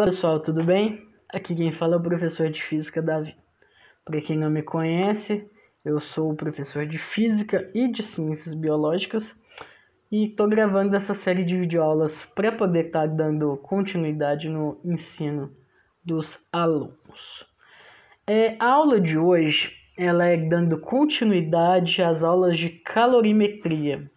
Olá pessoal, tudo bem? Aqui quem fala é o professor de Física Davi. Para quem não me conhece, eu sou o professor de Física e de Ciências Biológicas e estou gravando essa série de videoaulas para poder estar dando continuidade no ensino dos alunos. A aula de hoje ela é dando continuidade às aulas de calorimetria.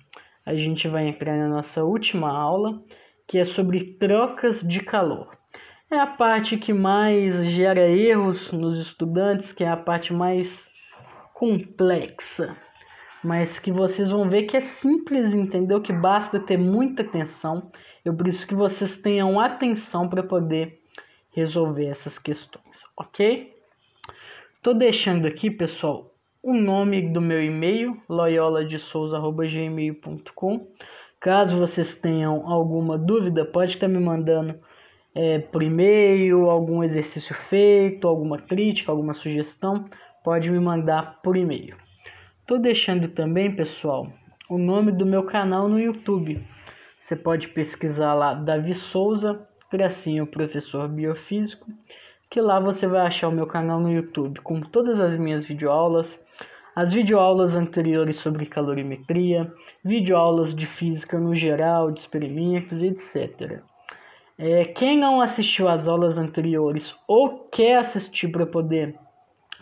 A gente vai entrar na nossa última aula, que é sobre trocas de calor. É a parte que mais gera erros nos estudantes, que é a parte mais complexa, mas que vocês vão ver que é simples, entendeu? Que basta ter muita atenção. Eu preciso que vocês tenham atenção para poder resolver essas questões, ok? Tô deixando aqui, pessoal, o nome do meu e-mail, loyoladesouza@gmail.com. Caso vocês tenham alguma dúvida, pode estar me mandando por e-mail, algum exercício feito, alguma crítica, alguma sugestão, pode me mandar por e-mail. Tô deixando também, pessoal, o nome do meu canal no YouTube. Você pode pesquisar lá Davi Souza, tracinho professor biofísico, que lá você vai achar o meu canal no YouTube com todas as minhas videoaulas, as videoaulas anteriores sobre calorimetria, videoaulas de física no geral, de experimentos, etc. Quem não assistiu às aulas anteriores ou quer assistir para poder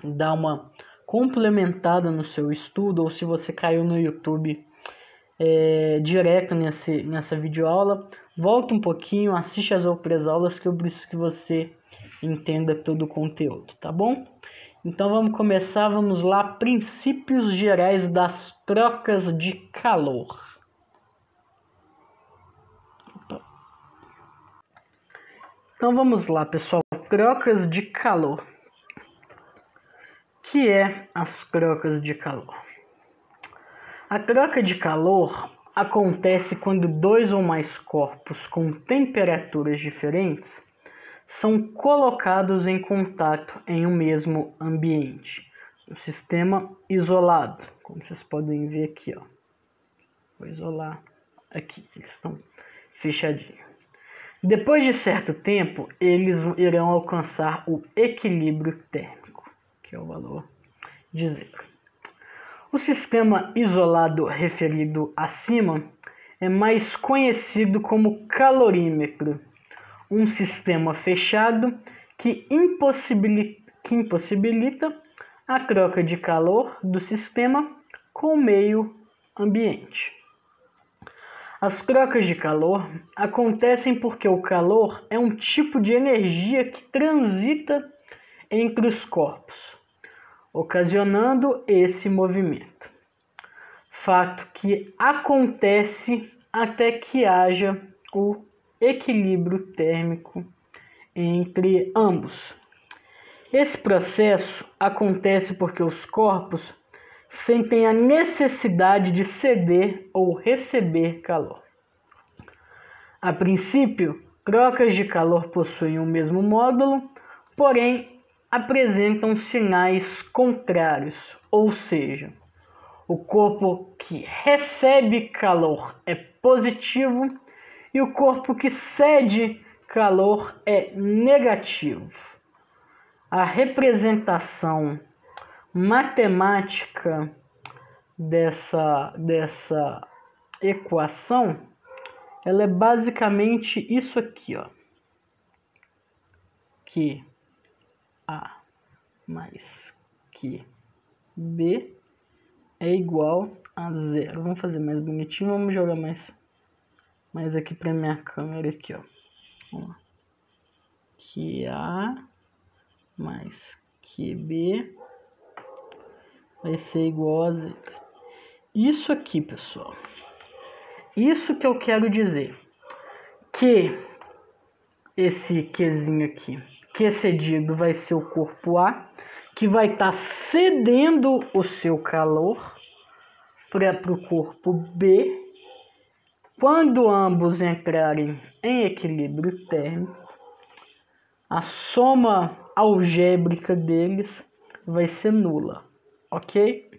dar uma complementada no seu estudo, ou se você caiu no YouTube direto nessa videoaula, volta um pouquinho, assiste as outras aulas que eu preciso que você entenda todo o conteúdo, tá bom? Então vamos começar, vamos lá, princípios gerais das trocas de calor. Então vamos lá, pessoal, trocas de calor. O que é as trocas de calor? A troca de calor acontece quando dois ou mais corpos com temperaturas diferentes são colocados em contato em um mesmo ambiente, um sistema isolado, como vocês podem ver aqui, ó. Vou isolar aqui, eles estão fechadinhos. Depois de certo tempo, eles irão alcançar o equilíbrio térmico, que é o valor de zero. O sistema isolado referido acima é mais conhecido como calorímetro, um sistema fechado que impossibilita a troca de calor do sistema com o meio ambiente. As trocas de calor acontecem porque o calor é um tipo de energia que transita entre os corpos, ocasionando esse movimento. Fato que acontece até que haja o equilíbrio térmico entre ambos. Esse processo acontece porque os corpos sentem a necessidade de ceder ou receber calor. A princípio, trocas de calor possuem o mesmo módulo, porém apresentam sinais contrários, ou seja, o corpo que recebe calor é positivo e o corpo que cede calor é negativo. A representação matemática dessa equação, ela é basicamente isso aqui, ó, que A mais que B é igual a zero. Vamos fazer mais bonitinho, vamos jogar mais aqui para minha câmera aqui, ó. Vamos lá. Que A mais que B vai ser igual a zero. Isso aqui, pessoal. Isso que eu quero dizer. Que esse Qzinho aqui, Q cedido, vai ser o corpo A, que vai estar cedendo o seu calor para o corpo B. Quando ambos entrarem em equilíbrio térmico, a soma algébrica deles vai ser nula, ok?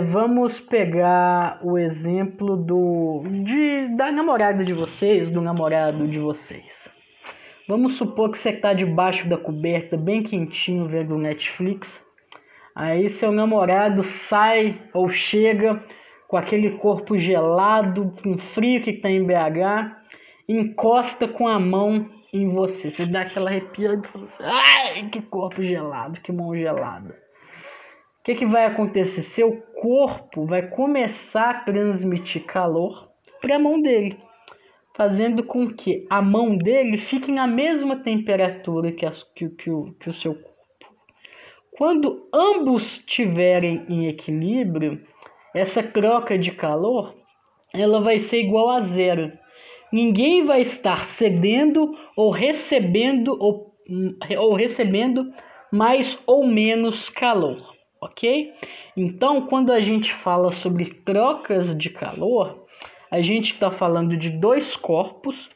Vamos pegar o exemplo da namorada de vocês, do namorado de vocês. Vamos supor que você está debaixo da coberta, bem quentinho, vendo o Netflix. Aí seu namorado sai ou chega com aquele corpo gelado, com frio que está em BH, encosta com a mão em você. Você dá aquela arrepiada e fala assim, ai, que corpo gelado, que mão gelada. O que vai acontecer? Seu corpo vai começar a transmitir calor para a mão dele, fazendo com que a mão dele fique na mesma temperatura que o seu corpo. Quando ambos estiverem em equilíbrio, essa troca de calor ela vai ser igual a zero. Ninguém vai estar cedendo ou recebendo mais ou menos calor, ok? Então, quando a gente fala sobre trocas de calor, a gente está falando de dois corpos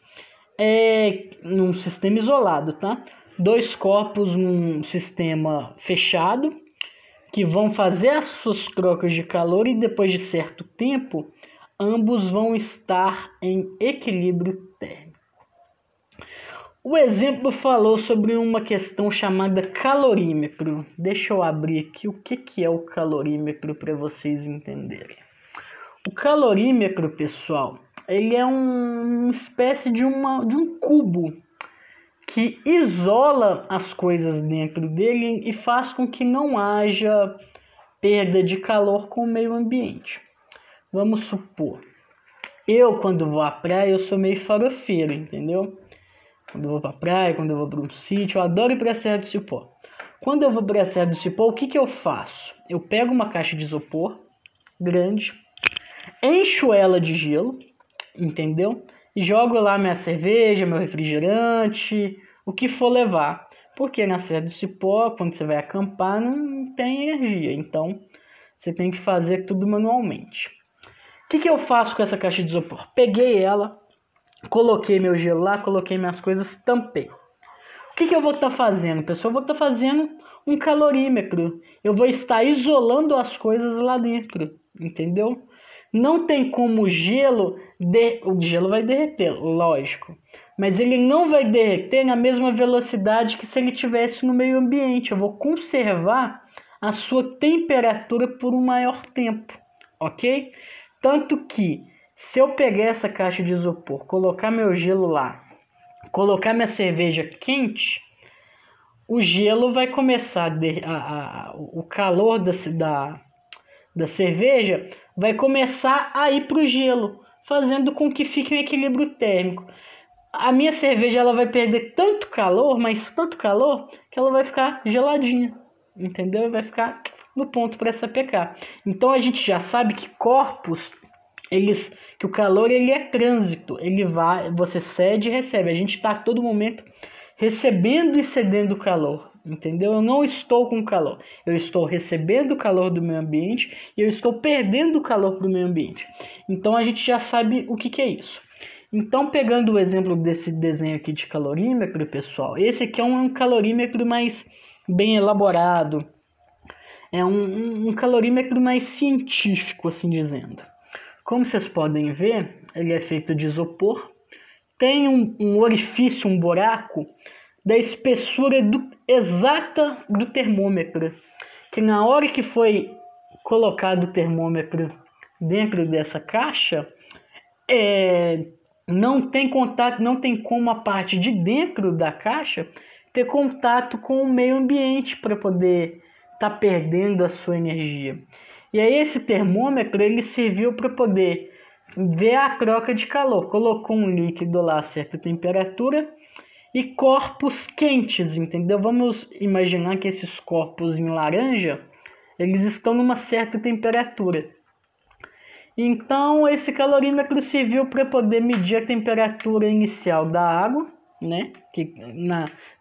num sistema isolado, tá? Dois corpos num sistema fechado que vão fazer as suas trocas de calor e depois de certo tempo, ambos vão estar em equilíbrio térmico. O exemplo falou sobre uma questão chamada calorímetro. Deixa eu abrir aqui o que é o calorímetro para vocês entenderem. O calorímetro, pessoal, ele é uma espécie de um cubo que isola as coisas dentro dele e faz com que não haja perda de calor com o meio ambiente. Vamos supor, eu quando vou à praia, eu sou meio farofeiro, entendeu? Quando eu vou pra praia, quando eu vou para um sítio, eu adoro ir pra Serra do Cipó. Quando eu vou pra Serra do Cipó, o que eu faço? Eu pego uma caixa de isopor grande, encho ela de gelo, entendeu? E jogo lá minha cerveja, meu refrigerante, o que for levar. Porque na Serra do Cipó, quando você vai acampar, não tem energia. Então, você tem que fazer tudo manualmente. O que eu faço com essa caixa de isopor? Peguei ela, coloquei meu gelo lá, coloquei minhas coisas, tampei. O que eu vou estar fazendo, pessoal? Eu vou estar fazendo um calorímetro. Eu vou estar isolando as coisas lá dentro, entendeu? Não tem como o gelo vai derreter, lógico. Mas ele não vai derreter na mesma velocidade que se ele estivesse no meio ambiente. Eu vou conservar a sua temperatura por um maior tempo, ok? Tanto que, se eu pegar essa caixa de isopor, colocar meu gelo lá, colocar minha cerveja quente, o gelo vai começar o calor da cerveja vai começar a ir para o gelo, fazendo com que fique em equilíbrio térmico. A minha cerveja ela vai perder tanto calor, mas tanto calor, que ela vai ficar geladinha, entendeu? Vai ficar no ponto para sapecar. Então a gente já sabe que corpos, que o calor ele é trânsito, você cede e recebe. A gente está a todo momento recebendo e cedendo calor, entendeu? Eu não estou com calor, eu estou recebendo o calor do meio ambiente e eu estou perdendo o calor para o meio ambiente. Então a gente já sabe o que é isso. Então, pegando o exemplo desse desenho aqui de calorímetro, pessoal, esse aqui é um calorímetro mais bem elaborado, é um calorímetro mais científico, assim dizendo. Como vocês podem ver, ele é feito de isopor, tem um orifício, um buraco, da espessura exata do termômetro, que na hora que foi colocado o termômetro dentro dessa caixa, não tem contato, não tem como a parte de dentro da caixa ter contato com o meio ambiente para poder estar perdendo a sua energia. E aí esse termômetro ele serviu para poder ver a troca de calor. Colocou um líquido lá a certa temperatura e corpos quentes, entendeu? Vamos imaginar que esses corpos em laranja, eles estão numa certa temperatura. Então esse calorímetro serviu para poder medir a temperatura inicial da água, né? Que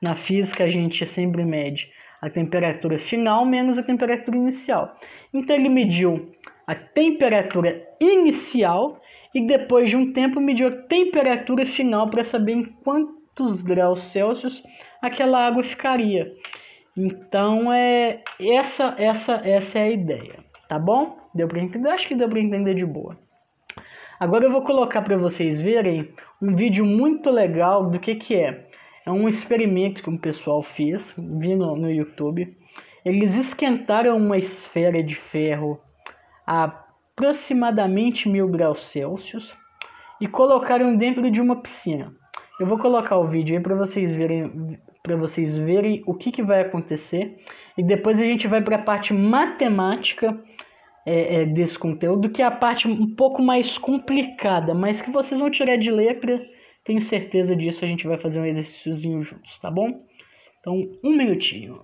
na física a gente sempre mede a temperatura final menos a temperatura inicial. Então ele mediu a temperatura inicial e depois de um tempo mediu a temperatura final para saber em quantos graus Celsius aquela água ficaria. Então essa é a ideia, tá bom? Deu para entender? Acho que deu para entender de boa. Agora eu vou colocar para vocês verem um vídeo muito legal do que é. É um experimento que um pessoal fez, vi no YouTube. Eles esquentaram uma esfera de ferro a aproximadamente 1000 graus Celsius e colocaram dentro de uma piscina. Eu vou colocar o vídeo aí para vocês verem o que vai acontecer, e depois a gente vai para a parte matemática desse conteúdo, que é a parte um pouco mais complicada, mas que vocês vão tirar de letra, tenho certeza disso. A gente vai fazer um exercíciozinho juntos, tá bom? Então, um minutinho.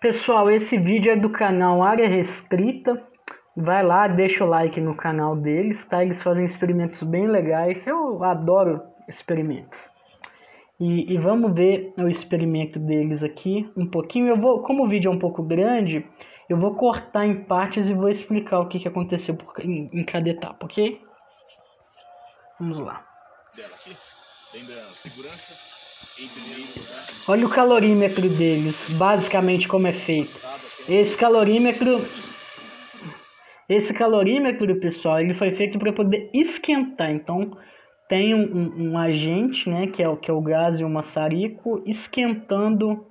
Pessoal, esse vídeo é do canal Área Restrita. Vai lá, deixa o like no canal deles, tá? Eles fazem experimentos bem legais. Eu adoro experimentos. E vamos ver o experimento deles aqui um pouquinho. Como o vídeo é um pouco grande, eu vou cortar em partes e vou explicar o que aconteceu em cada etapa, ok? Vamos lá. Olha o calorímetro deles, basicamente como é feito. Esse calorímetro, pessoal, ele foi feito para poder esquentar. Então, tem um agente, né, que é o gás e o maçarico, esquentando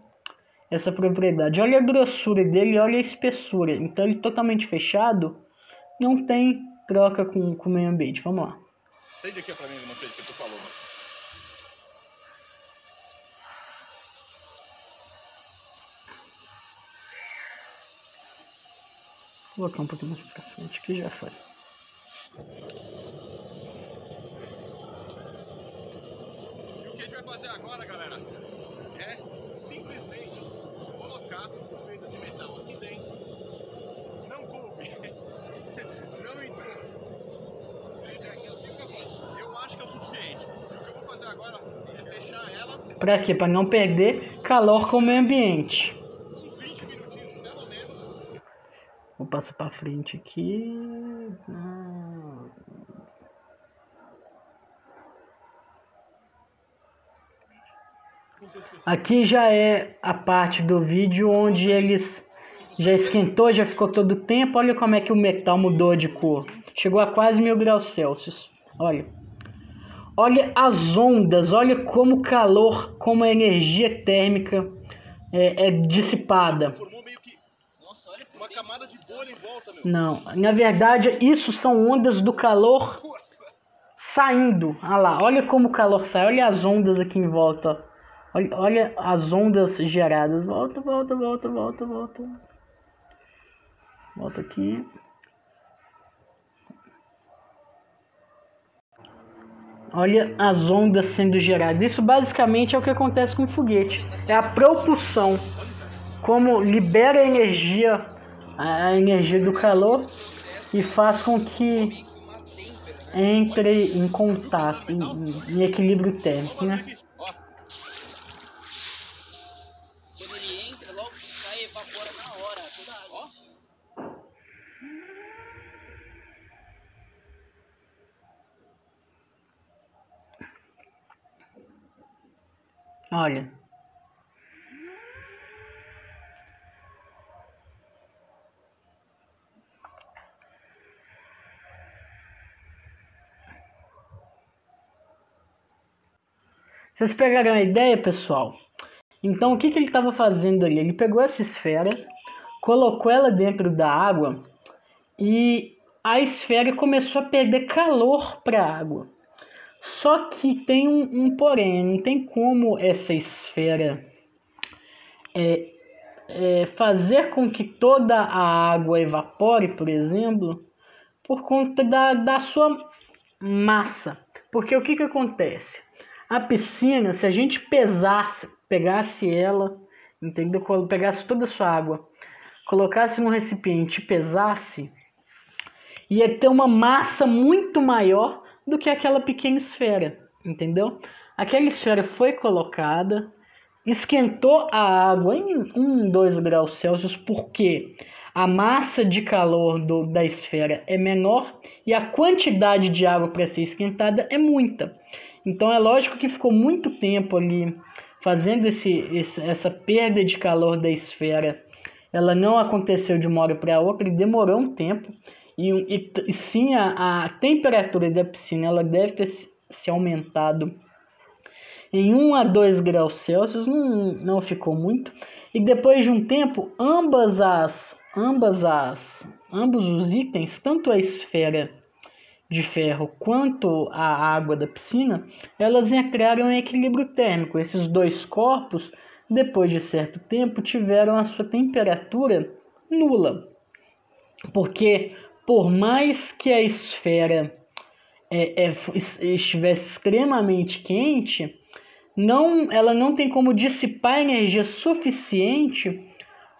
essa propriedade. Olha a grossura dele, olha a espessura. Então, ele totalmente fechado, não tem troca com o meio ambiente. Vamos lá. Sai daqui pra mim alguma coisa que tu falou, mano. Vou colocar um pouquinho mais pra frente que já foi. E o que a gente vai fazer agora, galera, é simplesmente colocar o peito de metal aqui dentro. Não coube. Não entrou. Eu acho que é o suficiente. E o que eu vou fazer agora é fechar ela. Pra quê? Pra não perder calor com o meio ambiente. Uns 20 minutinhos, pelo menos. Vou passar pra frente aqui. Aqui já é a parte do vídeo onde eles já esquentou, já ficou todo o tempo. Olha como é que o metal mudou de cor. Chegou a quase 1000 graus Celsius. Olha. Olha as ondas, olha como o calor, como a energia térmica é dissipada. Formou meio que, nossa, olha, uma camada de bolha em volta, meu. Não, na verdade, isso são ondas do calor saindo. Olha lá, olha como o calor sai, olha as ondas aqui em volta. Olha as ondas geradas. Volta. Volta aqui. Olha as ondas sendo geradas. Isso basicamente é o que acontece com o foguete. É a propulsão. Como libera a energia do calor e faz com que entre em contato, em equilíbrio térmico, né? Quando ele entra, logo sai, evapora na hora, toda a água. Olha. Vocês pegaram a ideia, pessoal? Então, o que ele estava fazendo ali? Ele pegou essa esfera, colocou ela dentro da água e a esfera começou a perder calor para a água. Só que tem um porém, não tem como essa esfera fazer com que toda a água evapore, por exemplo, por conta da sua massa. Porque o que acontece? A piscina, se a gente pegasse ela, entendeu? Pegasse toda a sua água, colocasse num recipiente e pesasse, ia ter uma massa muito maior do que aquela pequena esfera, entendeu? Aquela esfera foi colocada, esquentou a água em 1, 2 graus Celsius, porque a massa de calor da esfera é menor e a quantidade de água para ser esquentada é muita. Então é lógico que ficou muito tempo ali fazendo essa perda de calor da esfera. Ela não aconteceu de uma hora para outra e demorou um tempo. E sim, a temperatura da piscina ela deve ter se aumentado em 1 a 2 graus Celsius, não ficou muito. E depois de um tempo, ambos os itens, tanto a esfera de ferro quanto a água da piscina, elas entraram em equilíbrio térmico. Esses dois corpos, depois de certo tempo, tiveram a sua temperatura nula. Porque por mais que a esfera estivesse extremamente quente, ela não tem como dissipar energia suficiente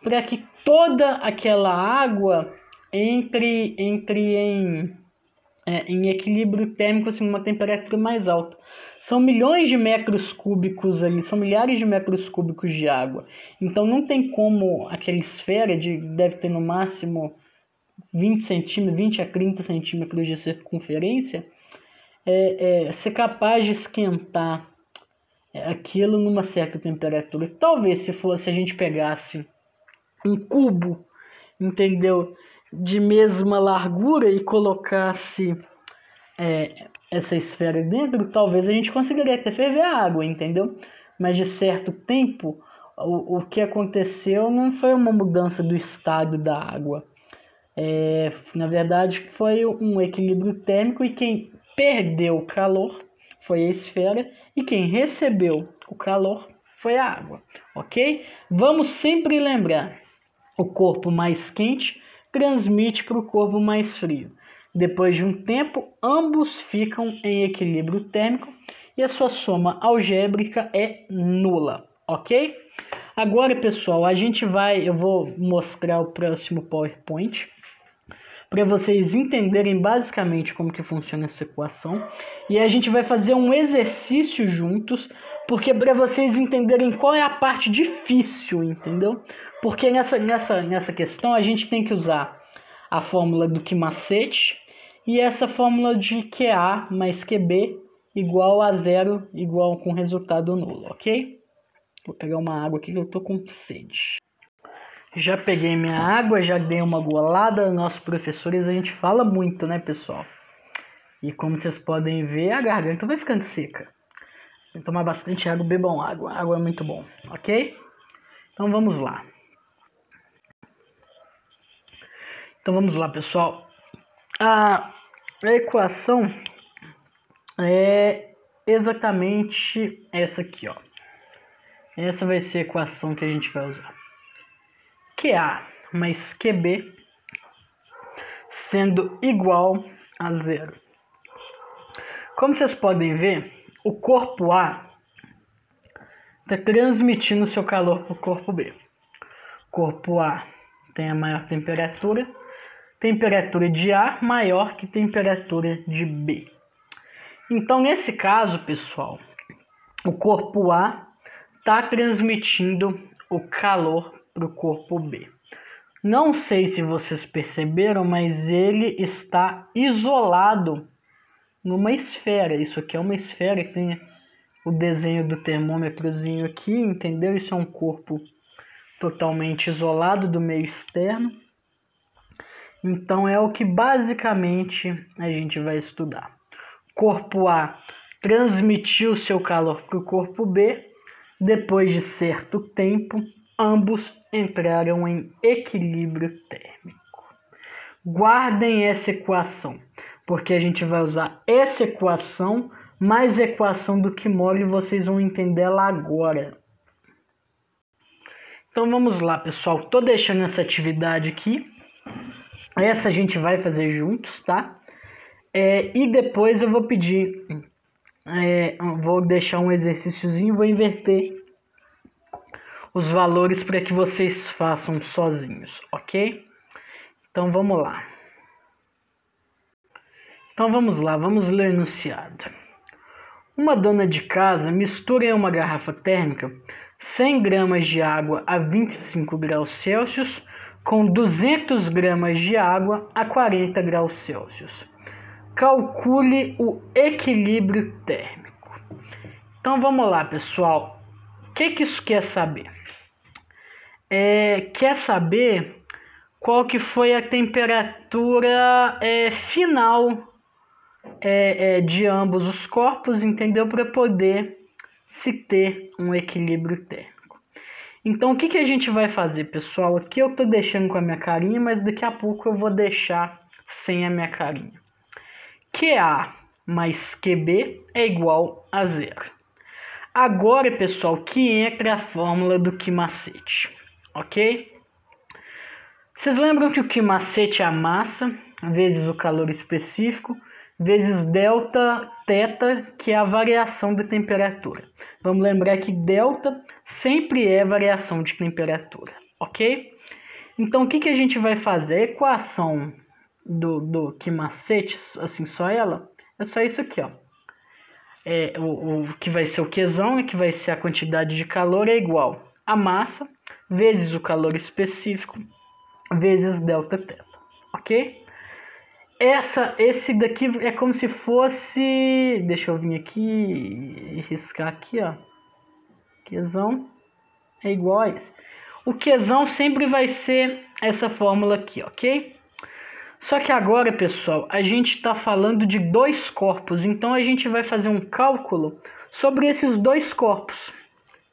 para que toda aquela água entre em equilíbrio térmico, assim, uma temperatura mais alta. São milhões de metros cúbicos ali, são milhares de metros cúbicos de água. Então não tem como aquela esfera deve ter no máximo 20 a 30 centímetros de circunferência, ser capaz de esquentar aquilo numa certa temperatura. Talvez se a gente pegasse um cubo, entendeu, de mesma largura e colocasse essa esfera dentro, talvez a gente conseguiria até ferver a água, entendeu? Mas de certo tempo, o que aconteceu não foi uma mudança do estado da água. Na verdade, foi um equilíbrio térmico, e quem perdeu o calor foi a esfera e quem recebeu o calor foi a água, ok? Vamos sempre lembrar, o corpo mais quente transmite para o corpo mais frio. Depois de um tempo, ambos ficam em equilíbrio térmico e a sua soma algébrica é nula, ok? Agora, pessoal, eu vou mostrar o próximo PowerPoint para vocês entenderem basicamente como que funciona essa equação. E a gente vai fazer um exercício juntos, porque para vocês entenderem qual é a parte difícil, entendeu? Porque nessa questão a gente tem que usar a fórmula do Ki-macete e essa fórmula de QA mais QB igual a zero, igual com resultado nulo, ok? Vou pegar uma água aqui que eu tô com sede. Já peguei minha água, já dei uma golada. Nossos professores, a gente fala muito, né, pessoal? E como vocês podem ver, a garganta vai ficando seca. Tem que tomar bastante água, bebam água. Água é muito bom, ok? Então vamos lá. Pessoal. A equação é exatamente essa aqui, ó. Essa vai ser a equação que a gente vai usar. QA mais QB sendo igual a zero. Como vocês podem ver, o corpo A está transmitindo seu calor para o corpo B. O corpo A tem a maior temperatura de A maior que temperatura de B. Então, nesse caso, pessoal, o corpo A está transmitindo o calor para o corpo B. Não sei se vocês perceberam, mas ele está isolado numa esfera. Isso aqui é uma esfera que tem o desenho do termômetrozinho aqui, entendeu? Isso é um corpo totalmente isolado do meio externo. Então é o que basicamente a gente vai estudar. Corpo A transmitiu seu calor para o corpo B. Depois de certo tempo, ambos entraram em equilíbrio térmico. Guardem essa equação, porque a gente vai usar essa equação mais a equação do Kimolle e vocês vão entender ela agora. Então vamos lá, pessoal. Tô deixando essa atividade aqui. Essa a gente vai fazer juntos, tá? E depois eu vou pedir... vou deixar um exercíciozinho, vou inverter os valores para que vocês façam sozinhos, ok? Então vamos lá. Vamos ler o enunciado. Uma dona de casa mistura em uma garrafa térmica 100 gramas de água a 25 graus Celsius com 200 gramas de água a 40 graus Celsius. Calcule o equilíbrio térmico. Então vamos lá, pessoal. O que isso quer saber? Quer saber qual que foi a temperatura final de ambos os corpos, entendeu? Para poder se ter um equilíbrio térmico. Então, o que a gente vai fazer, pessoal? Aqui eu estou deixando com a minha carinha, mas daqui a pouco eu vou deixar sem a minha carinha. QA mais QB é igual a 0. Agora, pessoal, que entra a fórmula do Q macete, ok? Vocês lembram que o Q macete é a massa vezes o calor específico vezes delta θ, que é a variação da temperatura. Vamos lembrar que delta sempre é variação de temperatura, ok? Então, o que a gente vai fazer? A equação do Q macete, assim, só ela, é só isso aqui, ó. O que vai ser o Qzão, que vai ser a quantidade de calor, é igual a massa vezes o calor específico vezes delta θ, ok? Esse daqui é como se fosse... Deixa eu vir aqui e riscar aqui, ó. Qzão é igual a esse. O Qzão sempre vai ser essa fórmula aqui, ok? Só que agora, pessoal, a gente está falando de dois corpos. Então, a gente vai fazer um cálculo sobre esses dois corpos.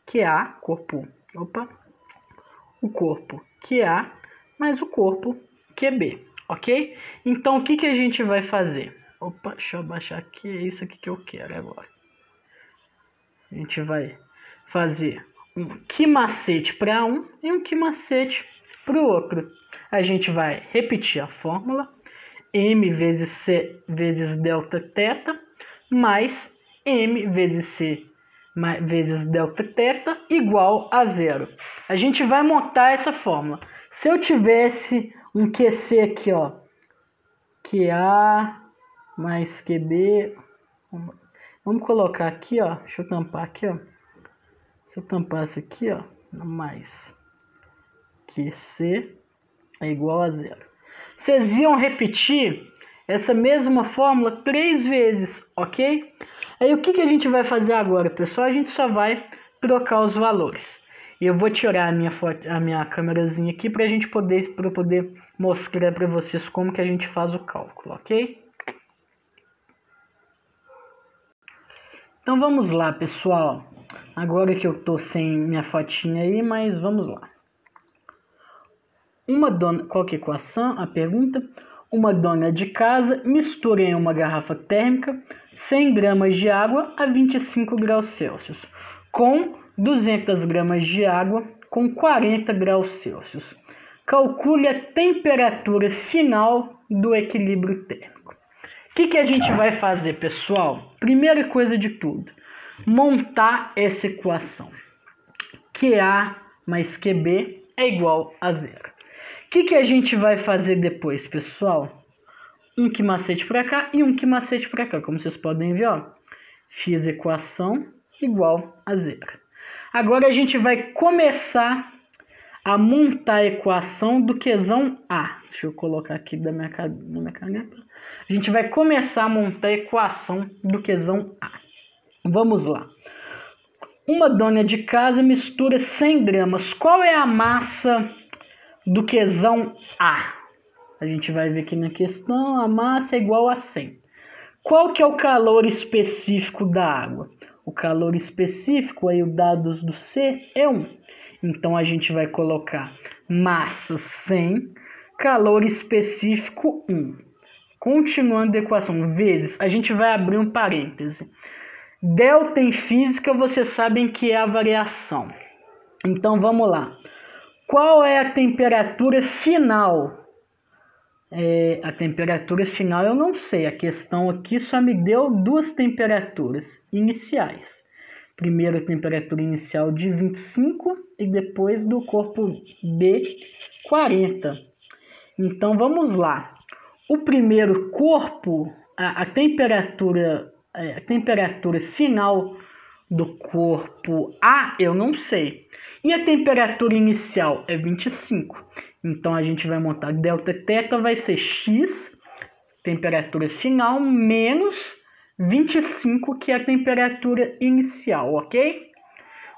QA, corpo... Opa! O corpo QA mais o corpo QB. Ok? Então, o que a gente vai fazer? Opa, deixa eu abaixar aqui. É isso aqui que eu quero agora. A gente vai fazer um Q macete para um e um Q macete para o outro. A gente vai repetir a fórmula. M vezes C vezes delta θ mais M vezes C vezes delta θ igual a 0. A gente vai montar essa fórmula. Se eu tivesse um QC aqui, ó, QA mais QB, vamos colocar aqui, ó, deixa eu tampar aqui, ó, se eu tampar isso aqui, ó, mais QC é igual a 0. Vocês iam repetir essa mesma fórmula 3 vezes, ok? Aí o que a gente vai fazer agora, pessoal? A gente só vai trocar os valores. E eu vou tirar a minha câmerazinha aqui para eu poder mostrar para vocês como que a gente faz o cálculo, ok? Então vamos lá, pessoal. Agora que eu tô sem minha fotinha aí, mas vamos lá. Qual que é a equação? A pergunta. Uma dona de casa mistura em uma garrafa térmica 100 gramas de água a 25 graus Celsius com 200 gramas de água com 40 graus Celsius. Calcule a temperatura final do equilíbrio térmico. O que a gente vai fazer, pessoal? Primeira coisa de tudo, montar essa equação. QA mais QB é igual a 0. O que a gente vai fazer depois, pessoal? Um Q macete para cá e um Q macete para cá. Como vocês podem ver, ó, fiz a equação igual a 0. Agora a gente vai começar a montar a equação do Qzão A. Deixa eu colocar aqui na minha caneta. A gente vai começar a montar a equação do Qzão A. Vamos lá. Uma dona de casa mistura 100 gramas. Qual é a massa do Qzão A? A gente vai ver aqui na questão, a massa é igual a 100. Qual que é o calor específico da água? O calor específico, aí o dados do C é 1. Então, a gente vai colocar massa 100, calor específico 1. Continuando a equação, vezes, a gente vai abrir um parêntese. Delta em física, vocês sabem que é a variação. Então, vamos lá. Qual é a temperatura final? A temperatura final eu não sei. A questão aqui só me deu duas temperaturas iniciais. Primeiro a temperatura inicial de 25 e depois do corpo B 40. Então vamos lá. O primeiro corpo, a temperatura final do corpo A eu não sei. E a temperatura inicial é 25. Então, a gente vai montar delta θ, vai ser x, temperatura final, menos 25, que é a temperatura inicial, ok?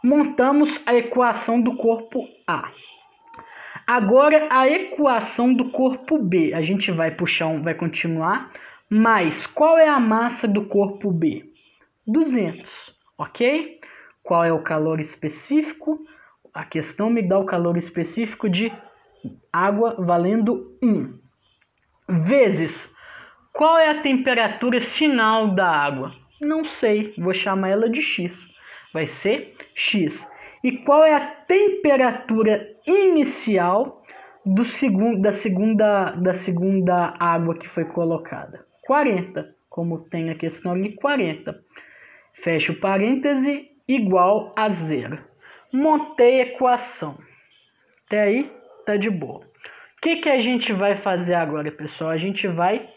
Montamos a equação do corpo A. Agora, a equação do corpo B. A gente vai continuar mais qual é a massa do corpo B? 200, ok? Qual é o calor específico? A questão me dá o calor específico de água valendo 1. Vezes, qual é a temperatura final da água? Não sei, vou chamar ela de X. Vai ser X. E qual é a temperatura inicial da segunda água que foi colocada? 40, como tem a questão ali, 40. Fecha o parêntese, igual a 0. Montei a equação. Até aí, tá de boa. O que a gente vai fazer agora, pessoal? A gente vai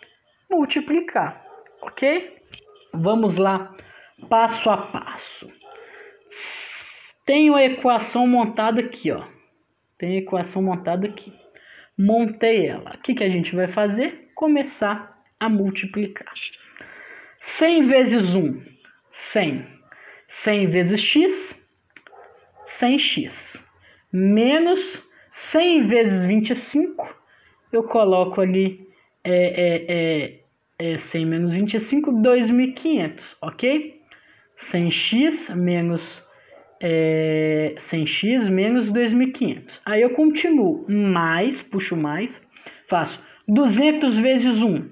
multiplicar, ok? Vamos lá, passo a passo. Tenho a equação montada aqui, ó. Tenho a equação montada aqui. Montei ela. O que a gente vai fazer? Começar a multiplicar. 100 vezes 1, 100. 100 vezes x, 100x. Menos 100 vezes 25, eu coloco ali 100 menos 25, 2.500, ok? 100x menos 100x menos 2.500. Aí eu continuo, mais, puxo mais, faço 200 vezes 1,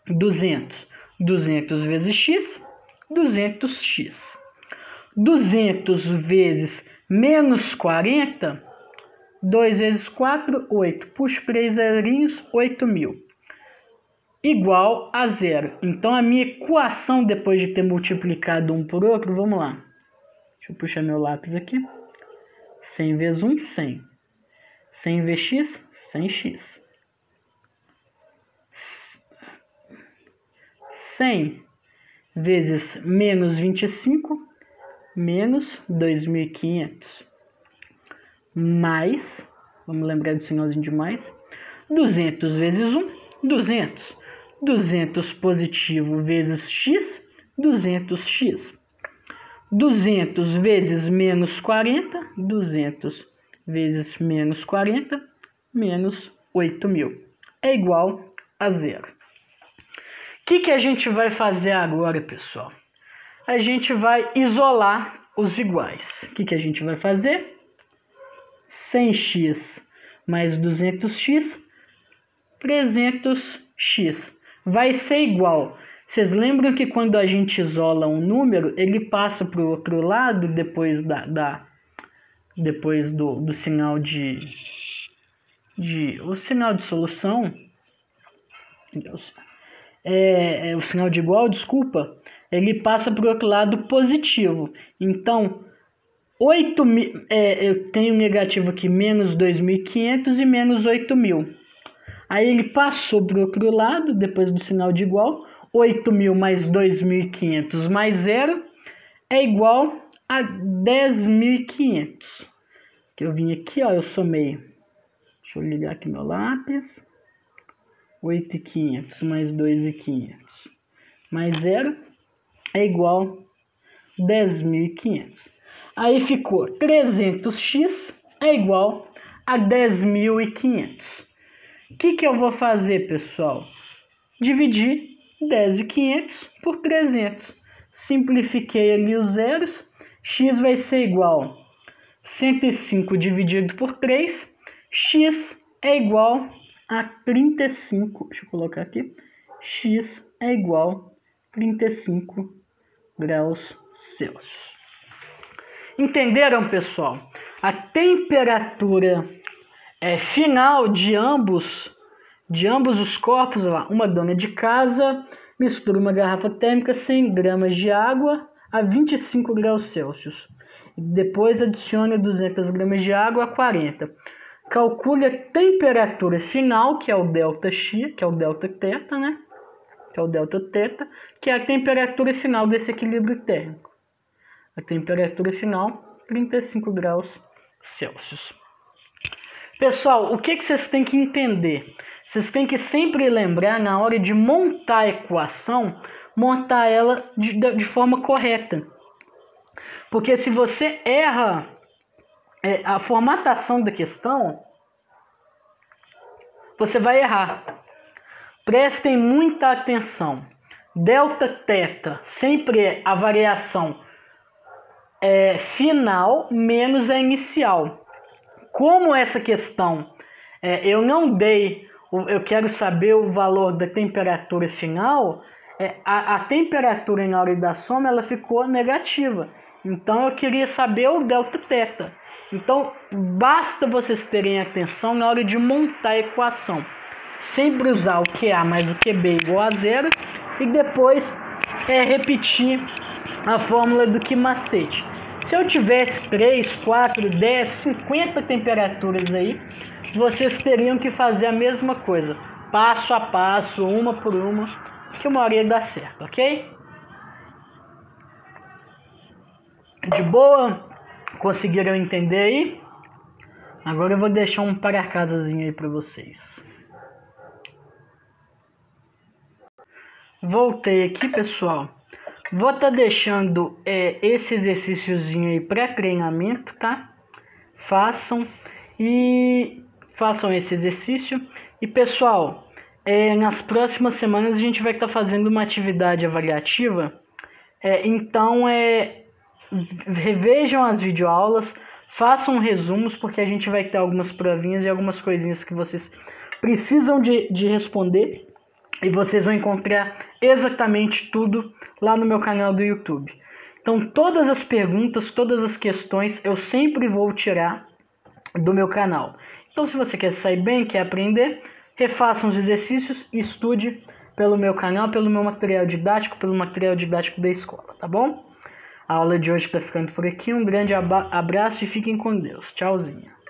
200. 200 vezes x, 200x. 200 vezes menos 40, 2 vezes 4, 8. Puxo 3 zerinhos, 8.000. Igual a 0. Então, a minha equação, depois de ter multiplicado um por outro, vamos lá. Deixa eu puxar meu lápis aqui. 100 vezes 1, 100. 100 vezes x, 100x. 100 vezes menos 25, menos 2.500. Mais, vamos lembrar do sinalzinho de mais, 200 vezes 1, 200. 200 positivo vezes x, 200x. 200 vezes menos 40, 200 vezes menos 40, menos 8.000. É igual a 0. O que a gente vai fazer agora, pessoal? A gente vai isolar os iguais. O que a gente vai fazer? 100x mais 200x, 300x. Vai ser igual. Vocês lembram que quando a gente isola um número, ele passa para o outro lado depois depois do sinal o sinal de solução, o sinal de igual, desculpa, ele passa para o outro lado positivo. Então, eu tenho negativo aqui, menos 2.500 e menos 8.000. Aí ele passou para o outro lado, depois do sinal de igual. 8.000 mais 2.500 mais 0 é igual a 10.500. Que eu vim aqui, ó, eu somei. Deixa eu ligar aqui meu lápis. 8.500 mais 2.500 mais 0 é igual a 10.500. Aí ficou 300x é igual a 10.500. O que eu vou fazer, pessoal? Dividir 10.500 por 300. Simplifiquei ali os zeros. X vai ser igual a 105 dividido por 3. X é igual a 35. Deixa eu colocar aqui. X é igual a 35 graus Celsius. Entenderam, pessoal? A temperatura final de ambos os corpos, lá, uma dona de casa mistura uma garrafa térmica 100 gramas de água a 25 graus Celsius. Depois adicione 200 gramas de água a 40. Calcule a temperatura final, que é o ΔX, que é o Δθ, né? Que é o Δθ, que é a temperatura final desse equilíbrio térmico. A temperatura final, 35 graus Celsius. Pessoal, o que vocês têm que entender? Vocês têm que sempre lembrar, na hora de montar a equação, montar ela de forma correta. Porque se você erra a formatação da questão, você vai errar. prestem muita atenção. Delta θ sempre é a variação final menos a inicial. Como essa questão eu não dei, eu quero saber o valor da temperatura final, a temperatura na hora da soma ela ficou negativa. Então eu queria saber o delta θ. Então basta vocês terem atenção na hora de montar a equação. Sempre usar o QA mais o QB igual a zero e depois repetir a fórmula do que macete. Se eu tivesse 3, 4, 10, 50 temperaturas aí, vocês teriam que fazer a mesma coisa, passo a passo, uma por uma, que uma hora ia dar certo, ok? De boa? Conseguiram entender aí? Agora eu vou deixar um para-casazinho aí para vocês. Voltei aqui, pessoal. Vou estar deixando esse exercíciozinho aí para treinamento, tá? Façam esse exercício. E, pessoal, nas próximas semanas a gente vai estar fazendo uma atividade avaliativa. Então, revejam as videoaulas, façam resumos, porque a gente vai ter algumas provinhas e algumas coisinhas que vocês precisam de responder. E vocês vão encontrar exatamente tudo lá no meu canal do YouTube. Então, todas as perguntas, todas as questões, eu sempre vou tirar do meu canal. Então, se você quer sair bem, quer aprender, refaça os exercícios e estude pelo meu canal, pelo meu material didático, pelo material didático da escola, tá bom? A aula de hoje está ficando por aqui. Um grande abraço e fiquem com Deus. Tchauzinho.